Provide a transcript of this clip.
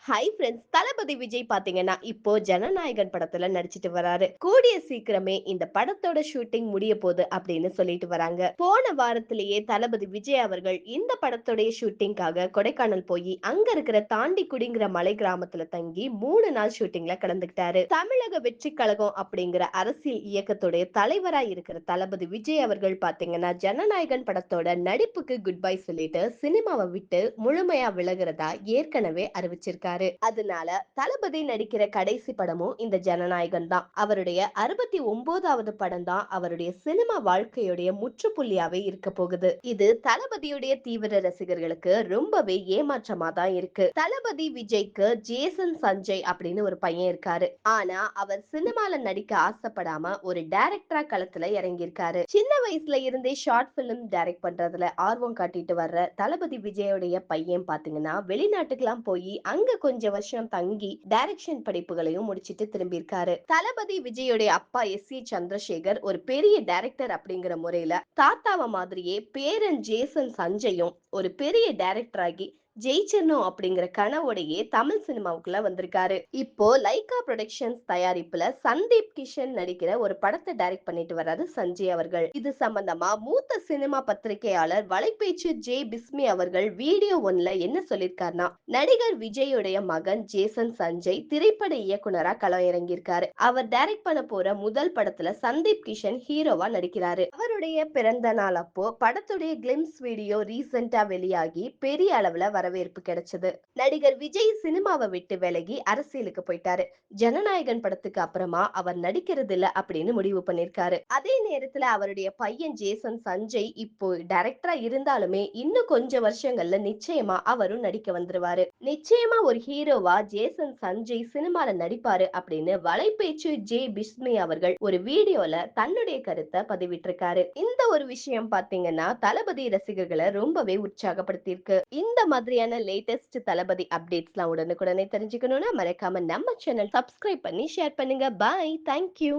Hi friends, தளபதி விஜய் பாத்தீங்கன்னா இப்போ ஜனநாயகன் படத்துல நடிச்சிட்டு வராரு. கூடிய சீக்கிரமே இந்த படத்தோட ஷூட்டிங் முடிய போகுது அப்படின்னு சொல்லிட்டு வராங்க. போன வாரத்திலேயே தளபதி விஜய் அவர்கள் இந்த படத்துடைய ஷூட்டிங்காக கொடைக்கானல் போய் அங்க இருக்கிற தாண்டிக்குடிங்கிற மலை கிராமத்துல தங்கி 3 நாள் ஷூட்டிங்ல கலந்துக்கிட்டாரு. தமிழக வெற்றி கழகம் அப்படிங்கிற அரசியல் இயக்கத்துடைய தலைவரா இருக்கிற தளபதி விஜய் அவர்கள் பாத்தீங்கன்னா ஜனநாயகன் படத்தோட நடிப்புக்கு குட் பை சொல்லிட்டு சினிமாவை விட்டு முழுமையா விலகுறதா ஏற்கனவே அறிவிச்சிருக்காரு. அதனால தளபதி நடிக்கிற கடைசி படமும் இந்த ஜனநாயகன் தான். அவருடைய 69வது படம் தான் அவருடைய சினிமா வாழ்க்கையுடைய முற்றுப்புள்ளியாவே இருக்க போகுது. இது தளபதியுடைய தீவிர ரசிகர்களுக்கு ரொம்பவே ஏமாற்றமா தான் இருக்கு. தளபதி விஜய்க்கு ஜேசன் சஞ்சய் அப்படின்னு ஒரு பையன் இருக்காரு. ஆனா அவர் சினிமால நடிக்க ஆசைப்படாம ஒரு டைரக்டரா களத்துல இறங்கியிருக்காரு. சின்ன வயசுல இருந்தே ஷார்ட் பிலிம் டைரக்ட் பண்றதுல ஆர்வம் காட்டிட்டு வர்ற தளபதி விஜயோடைய பையன் பாத்தீங்கன்னா வெளிநாட்டுக்கெல்லாம் போய் அங்க கொஞ்சம் வருஷம் தங்கி டைரக்ஷன் படிப்புகளையும் முடிச்சிட்டு திரும்பியிருக்காரு. தளபதி விஜயோடைய அப்பா எஸ். சி. சந்திரசேகர் ஒரு பெரிய டைரக்டர் அப்படிங்கிற முறையில தாத்தாவ மாதிரியே பேரன் ஜேசன் சஞ்சயும் ஒரு பெரிய டைரக்டர் ஆகி ஜெயிச்சிடணும் அப்படிங்கிற கனவோடையே தமிழ் சினிமாவுக்குள்ள வந்திருக்காரு. இப்போ லைகா புரொடக்ஷன்ஸ் தயாரிப்புல சந்தீப் கிஷன் நடிக்கிற ஒரு படத்தை டைரக்ட் பண்ணிட்டு வர்றாரு சஞ்சய் அவர்கள். இது சம்பந்தமா மூத்த சினிமா பத்திரிகையாளர் வலைப்பேச்சு ஜே பிஸ்மி அவர்கள் வீடியோ ஒன்ல என்ன சொல்லிருக்காருன்னா, நடிகர் விஜயுடைய மகன் ஜேசன் சஞ்சய் திரைப்பட இயக்குனரா களம் இறங்கியிருக்காரு. அவர் டைரக்ட் பண்ண போற முதல் படத்துல சந்தீப் கிஷன் ஹீரோவா நடிக்கிறாரு. அவருடைய பிறந்த நாள் அப்போ படத்துடைய கிளிம்ஸ் வீடியோ ரீசெண்டா வெளியாகி பெரிய அளவுல வரவேற்பு கிடைச்சது. நடிகர் விஜய் சினிமாவை விட்டு விலகி அரசியலுக்கு போயிட்டாரு. ஜனநாயகன் படத்துக்கு அப்புறமா அவர் நடிக்கிறது இல்ல அப்படின்னு முடிவு பண்ணிருக்காரு. அதே நேரத்துல அவருடைய பையன் ஜேசன் சஞ்சய் இப்போ டைரக்டரா இருந்தாலுமே இன்னும் கொஞ்சம் வருஷங்கள்ல நிச்சயமா அவரும் நடிக்க வந்துருவாரு. நிச்சயமா ஒரு ஹீரோவா ஜேசன் சஞ்சய் சினிமால நடிப்பாரு அப்படின்னு வலைப்பேச்சு ஜே பிஸ்மி அவர்கள் ஒரு வீடியோல தன்னுடைய கருத்தை பதிவிட்டிருக்காரு. இந்த ஒரு விஷயம் பாத்தீங்கன்னா தளபதி ரசிகர்களை ரொம்பவே உற்சாகப்படுத்தியிருக்கு. இந்த மாதிரியான லேட்டஸ்ட் தளபதி அப்டேட்ஸ்லாம் உடனுக்குடனே தெரிஞ்சுக்கணும்னா மறக்காம நம்ம சேனல் சப்ஸ்கிரைப் பண்ணி ஷேர் பண்ணுங்க. பாய், தேங்க்யூ.